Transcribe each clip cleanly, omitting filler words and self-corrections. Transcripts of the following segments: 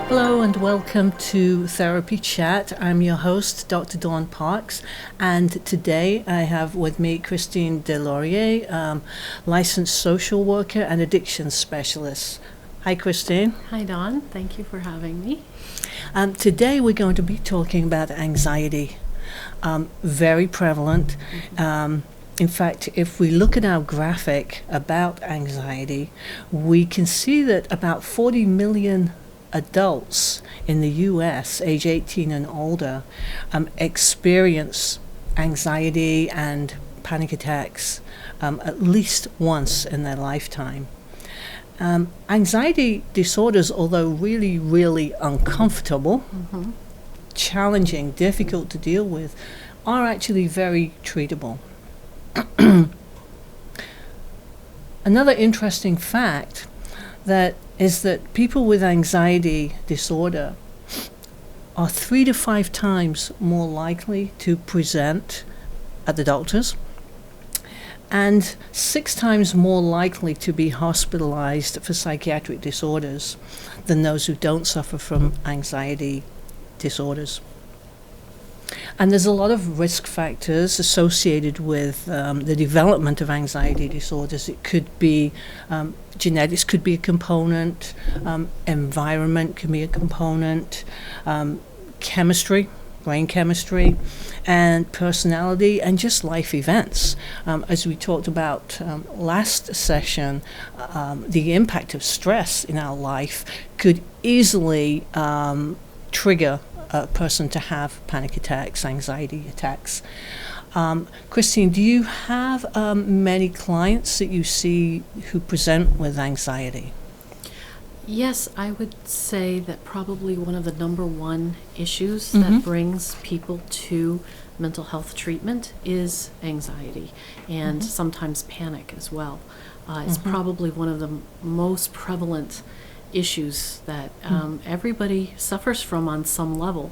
Hello and welcome to Therapy Chat. I'm your host, Dr. Dawn Parks, and today I have with me Christine DesLauriers, licensed social worker and addiction specialist. Hi, Christine. Hi, Dawn. Thank you for having me. Today we're going to be talking about anxiety. Very prevalent. In fact, if we look at our graphic about anxiety, we can see that about 40 million adults in the U.S., age 18 and older, experience anxiety and panic attacks at least once in their lifetime. Anxiety disorders, although really, really uncomfortable, challenging, difficult to deal with, are actually very treatable. Another interesting fact is that people with anxiety disorder are 3 to 5 times more likely to present at the doctors and 6 times more likely to be hospitalized for psychiatric disorders than those who don't suffer from anxiety disorders. And there's a lot of risk factors associated with the development of anxiety disorders. It could be genetics could be a component, environment can be a component, chemistry, brain chemistry, and personality, and just life events. As we talked about last session, the impact of stress in our life could easily trigger a person to have panic attacks, anxiety attacks. Christine, do you have many clients that you see who present with anxiety? Yes, I would say that probably one of the number one issues that brings people to mental health treatment is anxiety and sometimes panic as well. It's probably one of the most prevalent issues that everybody suffers from on some level.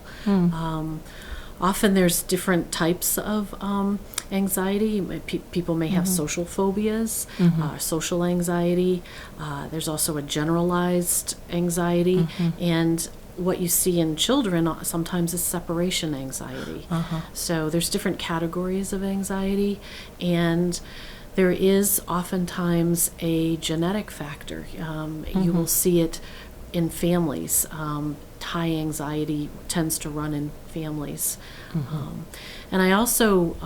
Often there's different types of anxiety. People may have social phobias, social anxiety. There's also a generalized anxiety. And what you see in children sometimes is separation anxiety. So there's different categories of anxiety, and there is oftentimes a genetic factor. You will see it in families. High anxiety tends to run in families. And I also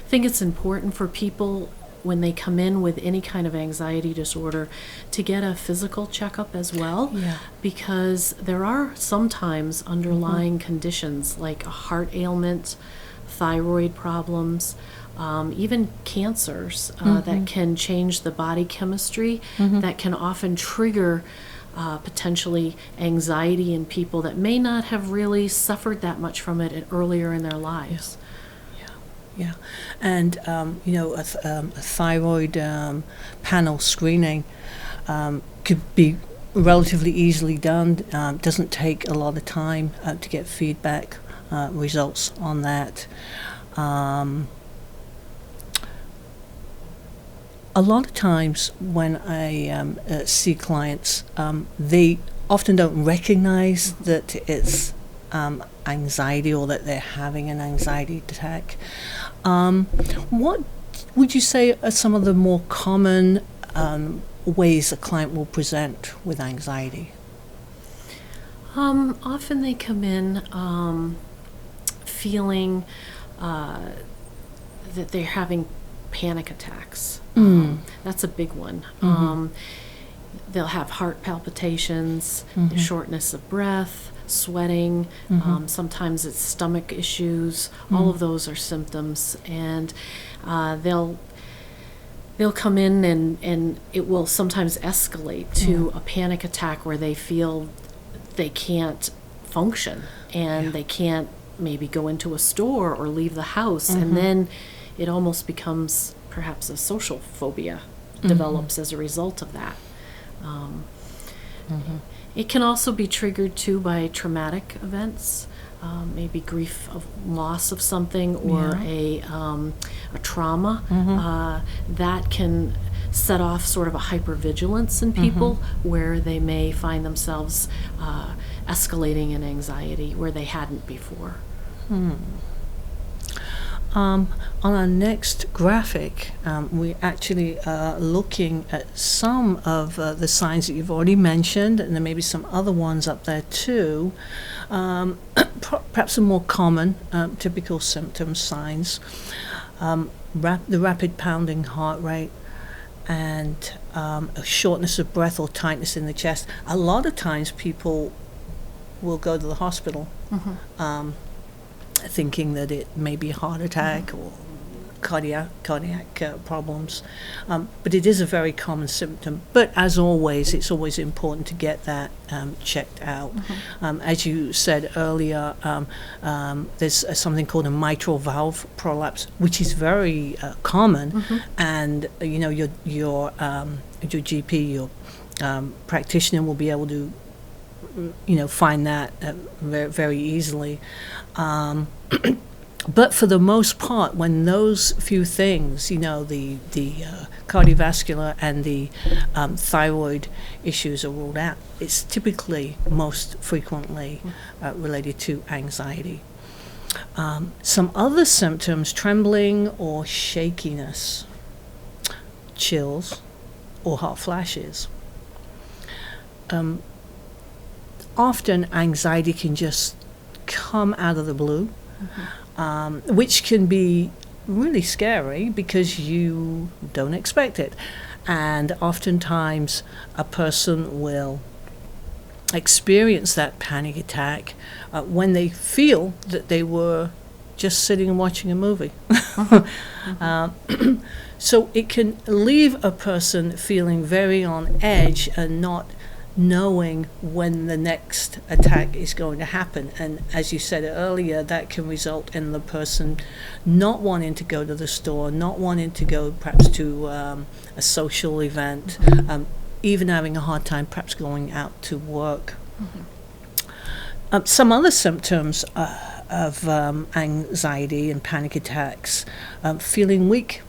think it's important for people when they come in with any kind of anxiety disorder to get a physical checkup as well, because there are sometimes underlying conditions like a heart ailment, thyroid problems, even cancers that can change the body chemistry, that can often trigger potentially anxiety in people that may not have really suffered that much from it earlier in their lives. Yeah. And, a thyroid panel screening could be relatively easily done. Doesn't take a lot of time to get feedback results on that. A lot of times when I see clients, they often don't recognize that it's anxiety or that they're having an anxiety attack. What would you say are some of the more common ways a client will present with anxiety? Often they come in feeling that they're having panic attacks. That's a big one. They'll have heart palpitations, shortness of breath, sweating. Sometimes it's stomach issues. All of those are symptoms, and they'll come in and it will sometimes escalate to a panic attack where they feel they can't function and they can't maybe go into a store or leave the house, and then it almost becomes perhaps a social phobia develops as a result of that. It can also be triggered too by traumatic events, maybe grief of loss of something or a trauma that can set off sort of a hypervigilance in people where they may find themselves escalating in anxiety where they hadn't before. On our next graphic, we actually are looking at some of the signs that you've already mentioned, and there may be some other ones up there too. Perhaps some more common, typical symptoms, signs. The rapid pounding heart rate and a shortness of breath or tightness in the chest. A lot of times people will go to the hospital thinking that it may be a heart attack or cardiac problems. But it is a very common symptom. But as always, it's always important to get that checked out. As you said earlier, there's something called a mitral valve prolapse, which is very common. And your GP, your practitioner will be able to find that very, very easily. But for the most part, when those few things, the cardiovascular and the thyroid issues are ruled out, it's typically most frequently related to anxiety. Some other symptoms, trembling or shakiness, chills, or hot flashes. Often anxiety can just come out of the blue, which can be really scary because you don't expect it. And oftentimes a person will experience that panic attack when they feel that they were just sitting and watching a movie. So it can leave a person feeling very on edge and not knowing when the next attack is going to happen. And as you said earlier, that can result in the person not wanting to go to the store, not wanting to go perhaps to a social event, even having a hard time perhaps going out to work. Some other symptoms of anxiety and panic attacks, feeling weak,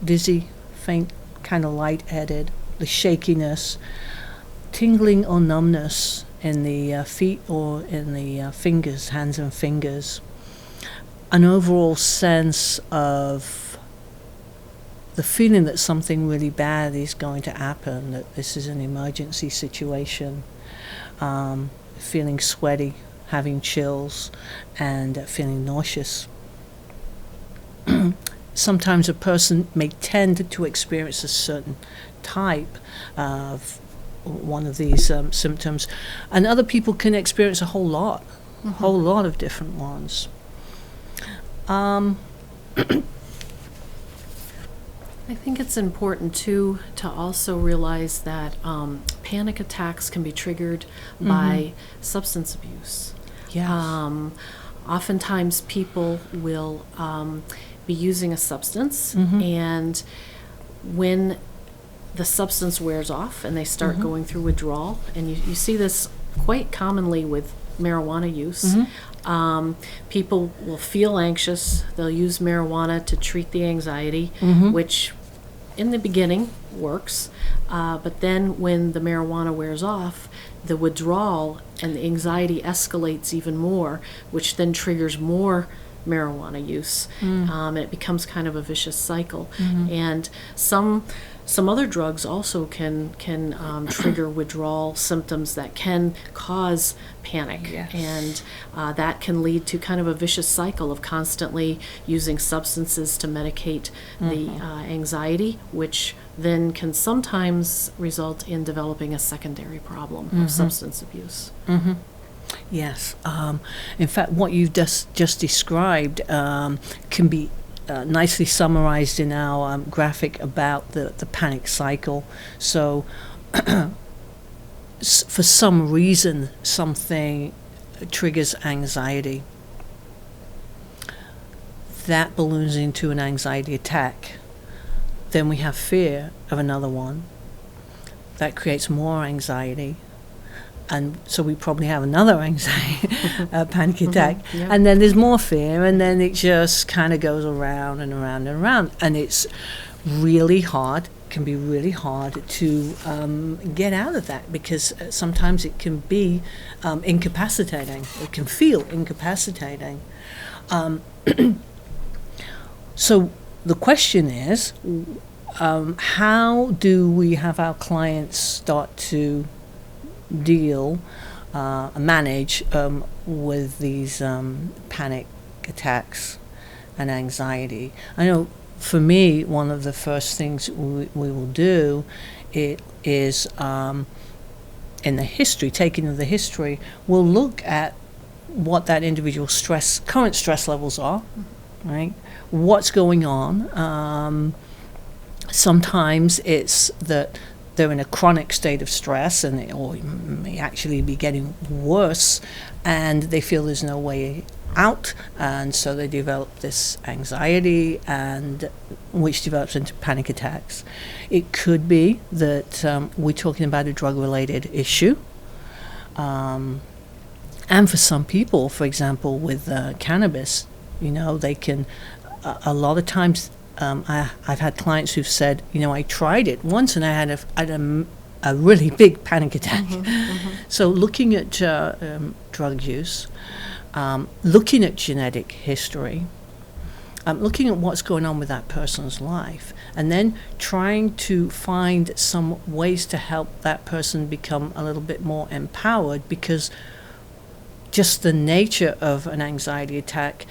dizzy, faint, kind of lightheaded, the shakiness, tingling or numbness in the feet or in the fingers, hands and fingers, an overall sense of the feeling that something really bad is going to happen, that this is an emergency situation, feeling sweaty, having chills, and feeling nauseous. Sometimes a person may tend to experience a certain type of one of these symptoms, and other people can experience a whole lot of different ones. I think it's important too to also realize that panic attacks can be triggered by substance abuse. Yes. Oftentimes people will be using a substance, and when the substance wears off and they start going through withdrawal, and you see this quite commonly with marijuana use. People will feel anxious, they'll use marijuana to treat the anxiety, which in the beginning works, but then when the marijuana wears off, the withdrawal and the anxiety escalates even more, which then triggers more marijuana use, and it becomes kind of a vicious cycle. And some other drugs also can trigger withdrawal symptoms that can cause panic. Yes. And that can lead to kind of a vicious cycle of constantly using substances to medicate the anxiety, which then can sometimes result in developing a secondary problem of substance abuse. Yes. In fact, what you've just described can be nicely summarized in our graphic about the panic cycle. So for some reason, something triggers anxiety. That balloons into an anxiety attack. Then we have fear of another one. That creates more anxiety. And so we probably have another anxiety, panic attack. Yeah. And then there's more fear, and then it just kind of goes around and around and around. And it's really hard, can be really hard to get out of that, because sometimes it can be incapacitating. It can feel incapacitating. So the question is, how do we have our clients start to deal, manage with these panic attacks and anxiety? I know for me, one of the first things we will do is in the history, taking the history, we'll look at what that individual current stress levels are, right? What's going on. Sometimes it's that they're in a chronic state of stress, or it may actually be getting worse, and they feel there's no way out, and so they develop this anxiety, and which develops into panic attacks. It could be that we're talking about a drug-related issue, and for some people, for example, with cannabis, they can. A lot of times, I've had clients who've said, I tried it once and I had a really big panic attack. So looking at drug use, looking at genetic history, looking at what's going on with that person's life, and then trying to find some ways to help that person become a little bit more empowered, because just the nature of an anxiety attack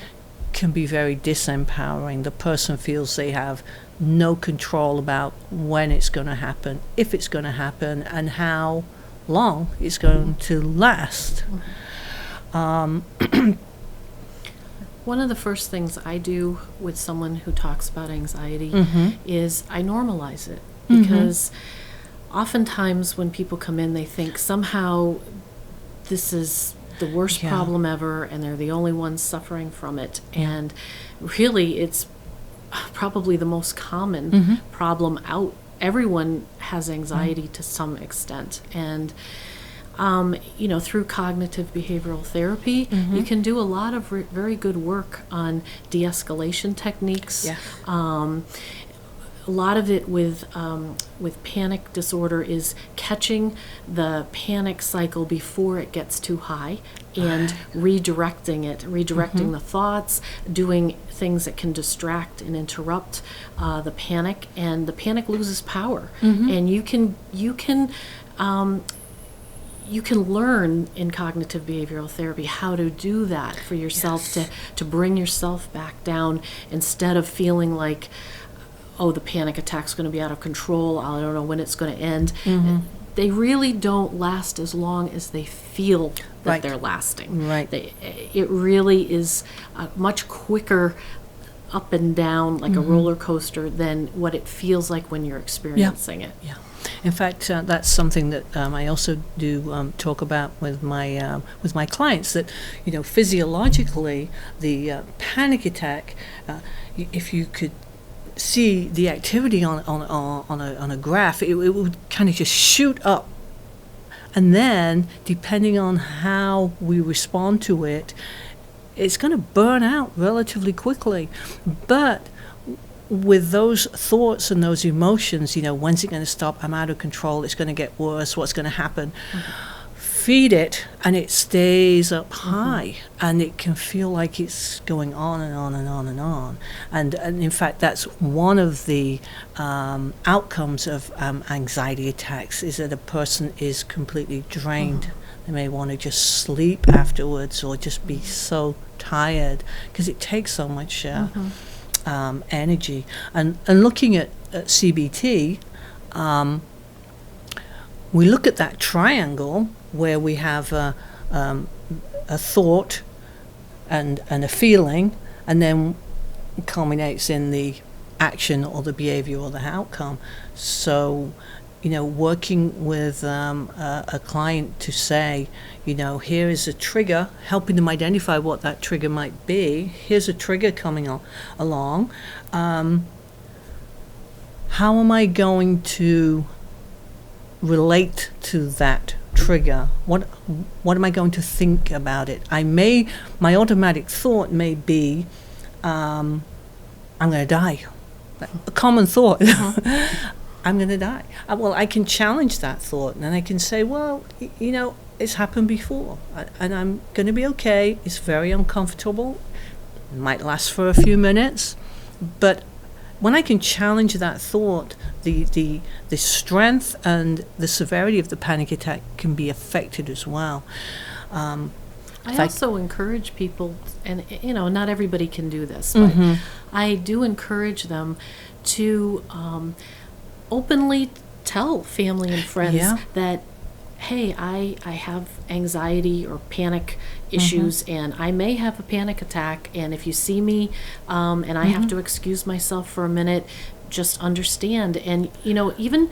can be very disempowering. The person feels they have no control about when it's going to happen, if it's going to happen, and how long it's going to last. One of the first things I do with someone who talks about anxiety is I normalize it, because oftentimes when people come in, they think somehow this is the worst problem ever and they're the only ones suffering from it. And really, it's probably the most common problem out. Everyone has anxiety to some extent. And through cognitive behavioral therapy, you can do a lot of very good work on de-escalation techniques. A lot of it with panic disorder is catching the panic cycle before it gets too high and redirecting the thoughts, doing things that can distract and interrupt the panic, and the panic loses power. And you can learn in cognitive behavioral therapy how to do that for yourself, to bring yourself back down, instead of feeling like, oh, the panic attack's going to be out of control, I don't know when it's going to end. They really don't last as long as they feel that they're lasting. It really is a much quicker up and down, like a roller coaster, than what it feels like when you're experiencing it. In fact, that's something that I also do talk about with my clients, that physiologically the panic attack, if you could see the activity on a graph, it would kind of just shoot up, and then depending on how we respond to it, it's going to burn out relatively quickly. But with those thoughts and those emotions, when's it going to stop? I'm out of control. It's going to get worse. What's going to happen? Feed it, and it stays up high, and it can feel like it's going on and on and on and on. And in fact, that's one of the outcomes of anxiety attacks, is that a person is completely drained. They may want to just sleep afterwards, or just be so tired, because it takes so much energy. And looking at CBT, we look at that triangle where we have a thought and a feeling, and then it culminates in the action or the behavior or the outcome. So, working with a client to say, here is a trigger, helping them identify what that trigger might be. Here's a trigger coming along. How am I going to relate to that trigger? What am I going to think about it? My automatic thought may be, I'm going to die. a common thought. I'm going to die. Well, I can challenge that thought, and I can say, well, it's happened before, and I'm going to be okay. It's very uncomfortable. It might last for a few minutes, but when I can challenge that thought, the strength and the severity of the panic attack can be affected as well. I also encourage people, and not everybody can do this, but I do encourage them to openly tell family and friends that, hey, I have anxiety or panic issues, and I may have a panic attack, and if you see me and I have to excuse myself for a minute, just understand. And even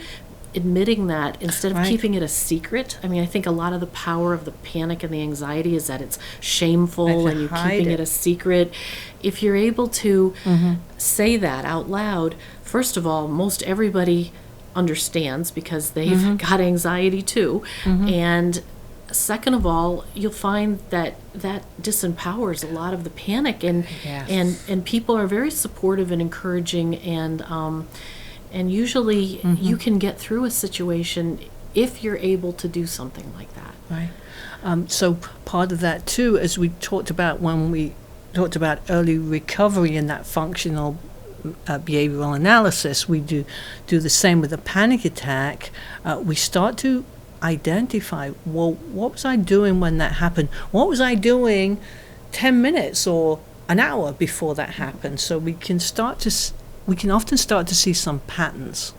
admitting that instead of keeping it a secret. I mean, I think a lot of the power of the panic and the anxiety is that it's shameful and you're keeping it a secret. If you're able to say that out loud, first of all, most everybody understands because they've got anxiety too. And second of all, you'll find that disempowers a lot of the panic, and people are very supportive and encouraging, and usually you can get through a situation if you're able to do something like that. Right. So part of that too, as we talked about when we talked about early recovery and that functional behavioral analysis, we do the same with a panic attack. We start to identify, well, what was I doing when that happened? What was I doing 10 minutes or an hour before that happened? So we can often start to see some patterns,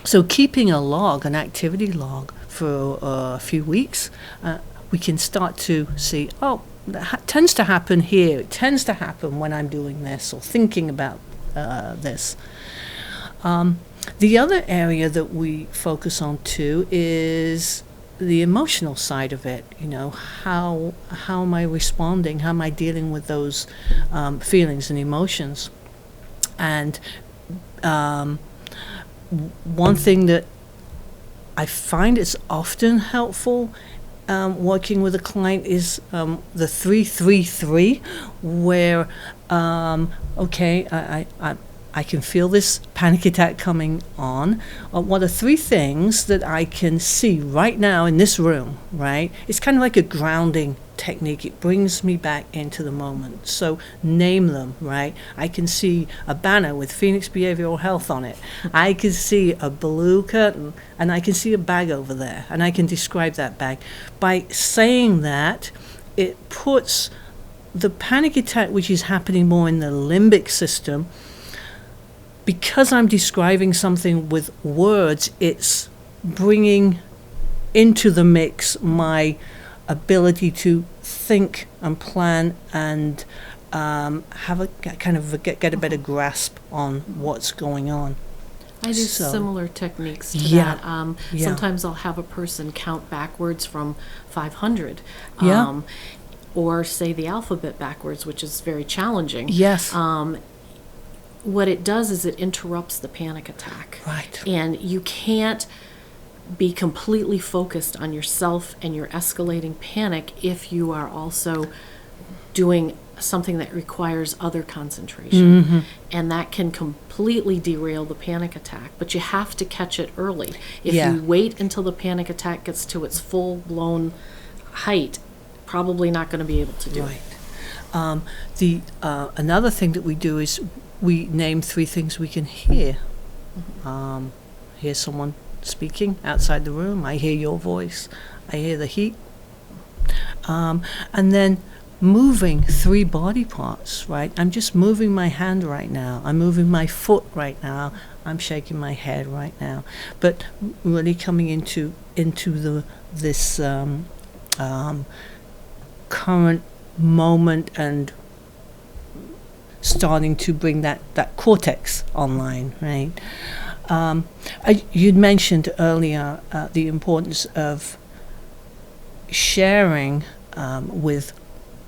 So keeping a log, an activity log for a few weeks, we can start to see, that tends to happen here. It tends to happen when I'm doing this or thinking about this. The other area that we focus on too is the emotional side of it. How am I responding? How am I dealing with those feelings and emotions? And one thing that I find is often helpful working with a client is the 3-3-3, where I can feel this panic attack coming on. What are three things that I can see right now in this room, right? It's kind of like a grounding technique. It brings me back into the moment. So name them, right? I can see a banner with Phoenix Behavioral Health on it. I can see a blue curtain, and I can see a bag over there, and I can describe that bag. By saying that, it puts the panic attack, which is happening more in the limbic system, because I'm describing something with words, it's bringing into the mix my ability to think and plan and have a kind of get a better grasp on what's going on. I do similar techniques to that. Sometimes I'll have a person count backwards from 500. Or say the alphabet backwards, which is very challenging. Yes. What it does is it interrupts the panic attack. Right. And you can't be completely focused on yourself and your escalating panic if you are also doing something that requires other concentration. And that can completely derail the panic attack. But you have to catch it early. If you wait until the panic attack gets to its full-blown height, probably not going to be able to do it. Another thing that we do is we name three things we can hear. Hear someone speaking outside the room. I hear your voice. I hear the heat. And then moving three body parts, right? I'm just moving my hand right now. I'm moving my foot right now. I'm shaking my head right now. But really coming into this current moment and starting to bring that cortex online, right? You'd mentioned earlier the importance of sharing with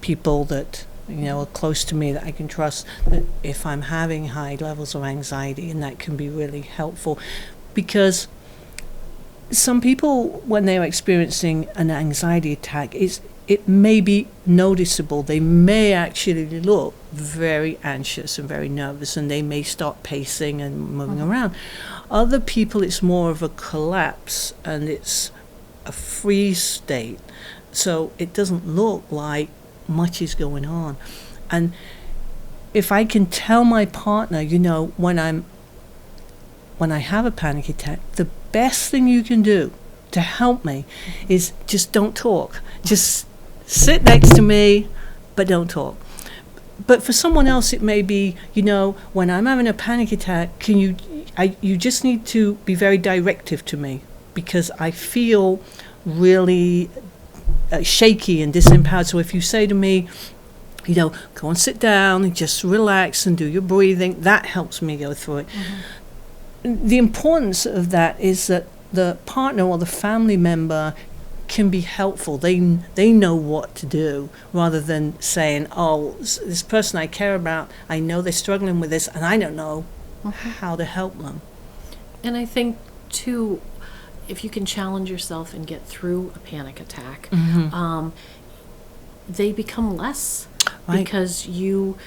people that are close to me, that I can trust, that if I'm having high levels of anxiety, and that can be really helpful, because some people, when they're experiencing an anxiety attack, it may be noticeable. They may actually look very anxious and very nervous, and they may start pacing and moving around. Other people, it's more of a collapse, and it's a freeze state. So it doesn't look like much is going on. And if I can tell my partner, when I have a panic attack, the best thing you can do to help me is just don't talk. Just sit next to me, but don't talk. But for someone else, it may be, when I'm having a panic attack, you just need to be very directive to me, because I feel really shaky and disempowered. So if you say to me, go and sit down and just relax and do your breathing, that helps me go through it. The importance of that is that the partner or the family member can be helpful. They know what to do, rather than saying, oh, this person I care about, I know they're struggling with this, and I don't know how to help them. And I think, too, if you can challenge yourself and get through a panic attack, they become less, right, because you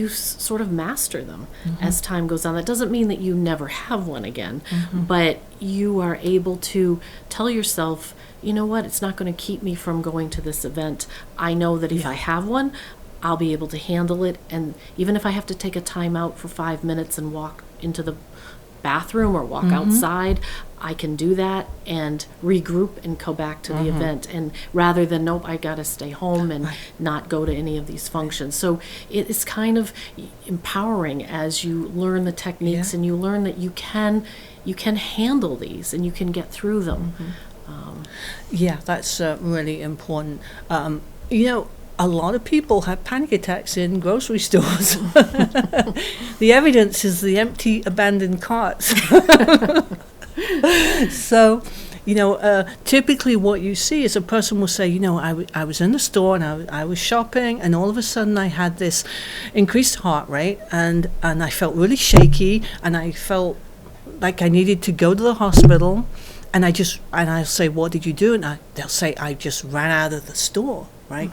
sort of master them as time goes on. That doesn't mean that you never have one again, but you are able to tell yourself, you know what, it's not going to keep me from going to this event. I know that if I have one, I'll be able to handle it. And even if I have to take a time out for 5 minutes and walk into the bathroom or walk outside, I can do that and regroup and go back to the event, and rather than, nope, I got to stay home and not go to any of these functions. So it's kind of empowering as you learn the techniques and you learn that you can handle these and you can get through them. That's really important. A lot of people have panic attacks in grocery stores. The evidence is the empty, abandoned carts. So, typically what you see is a person will say, I was in the store and I was shopping, and all of a sudden I had this increased heart rate, and I felt really shaky, and I felt like I needed to go to the hospital. And I'll say, what did you do? And they'll say, I just ran out of the store, right?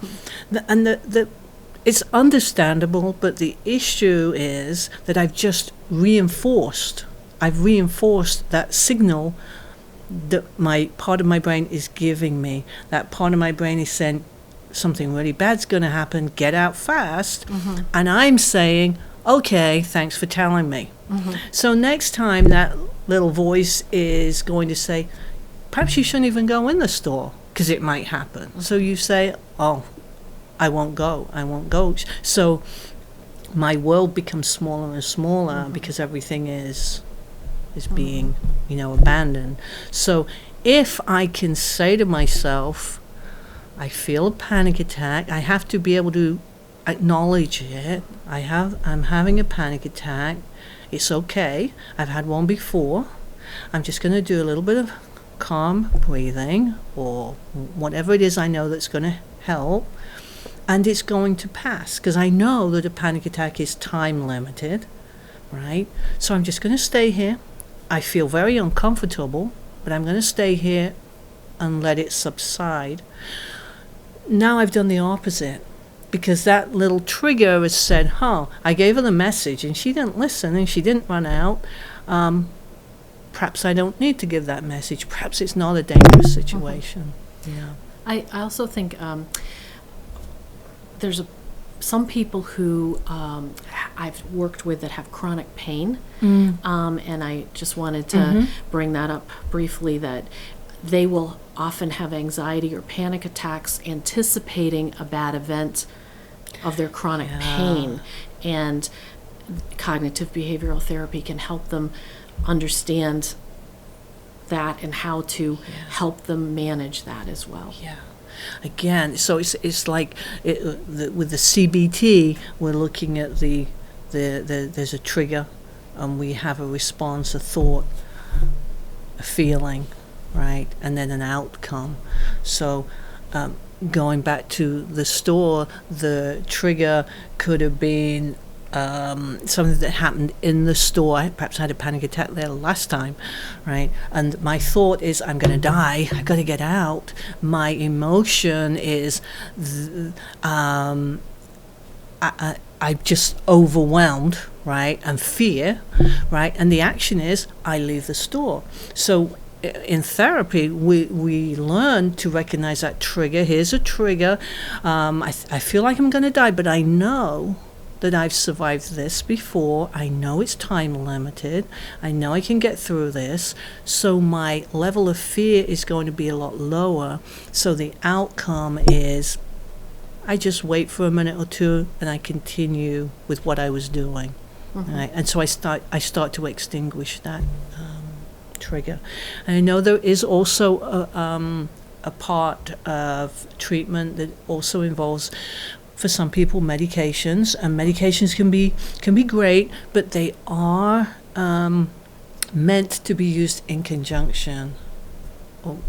It's understandable, but the issue is that I've reinforced that signal that my part of my brain is giving me. That part of my brain is saying, something really bad's going to happen, get out fast. And I'm saying, okay, thanks for telling me. So next time that little voice is going to say, perhaps you shouldn't even go in the store, because it might happen. So you say, oh, I won't go. So my world becomes smaller and smaller because everything is being, abandoned. So if I can say to myself, I feel a panic attack, I have to be able to acknowledge it. I'm having a panic attack. It's okay. I've had one before. I'm just going to do a little bit of calm breathing or whatever it is I know that's going to help. And it's going to pass, because I know that a panic attack is time limited, right? So I'm just going to stay here. I feel very uncomfortable, but I'm going to stay here and let it subside. Now I've done the opposite, because that little trigger has said, I gave her the message and she didn't listen and she didn't run out. Perhaps I don't need to give that message. Perhaps it's not a dangerous situation. I also think there's some people who I've worked with that have chronic pain, and I just wanted to bring that up briefly, that they will often have anxiety or panic attacks anticipating a bad event of their chronic pain, and cognitive behavioral therapy can help them understand that and how to help them manage that as well. Again, so it's like with the CBT, we're looking at there's a trigger, and we have a response, a thought, a feeling, right, and then an outcome. So going back to the store, the trigger could have been something that happened in the store. Perhaps I had a panic attack there last time, right? And my thought is, I'm going to die. I've got to get out. My emotion is, I'm just overwhelmed, right? And fear, right? And the action is, I leave the store. So in therapy, we learn to recognize that trigger. Here's a trigger. I feel like I'm going to die, but I know that I've survived this before. I know it's time limited. I know I can get through this. So my level of fear is going to be a lot lower. So the outcome is I just wait for a minute or two and I continue with what I was doing. Mm-hmm. Right? And so I start to extinguish that trigger. And I know there is also a part of treatment that also involves, for some people, medications, and medications can be great, but they are meant to be used in conjunction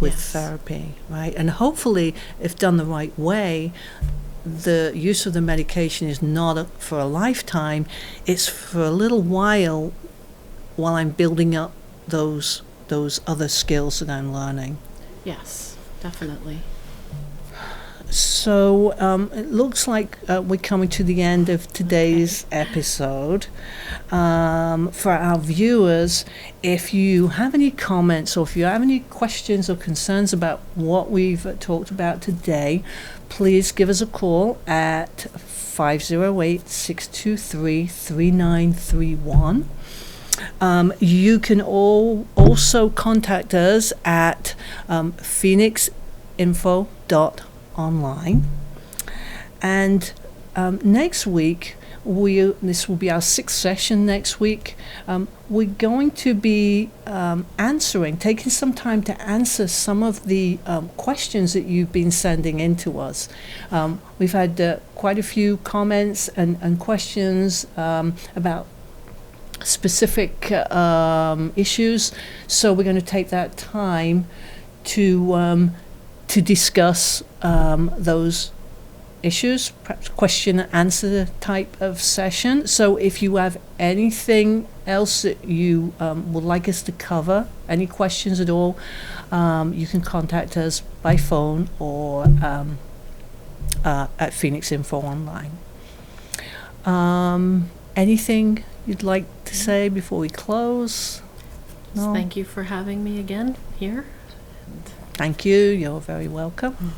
with therapy, right? And hopefully, if done the right way, the use of the medication is not for a lifetime. It's for a little while I'm building up those other skills that I'm learning. Yes, definitely. So it looks like we're coming to the end of today's episode. For our viewers, if you have any comments or if you have any questions or concerns about what we've talked about today, please give us a call at 508-623-3931. You can also contact us at phoenixinfo.online. And next week, this will be our 6th session next week. We're going to be taking some time to answer some of the questions that you've been sending in to us. We've had quite a few comments and questions about specific issues, so we're going to take that time to discuss those issues, perhaps question and answer type of session. So if you have anything else that you would like us to cover, any questions at all, you can contact us by phone or at Phoenix Info Online. Anything you'd like to say before we close? No? Thank you for having me again here. Thank you. You're very welcome.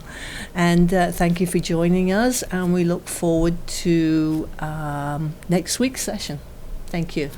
And thank you for joining us. And we look forward to next week's session. Thank you.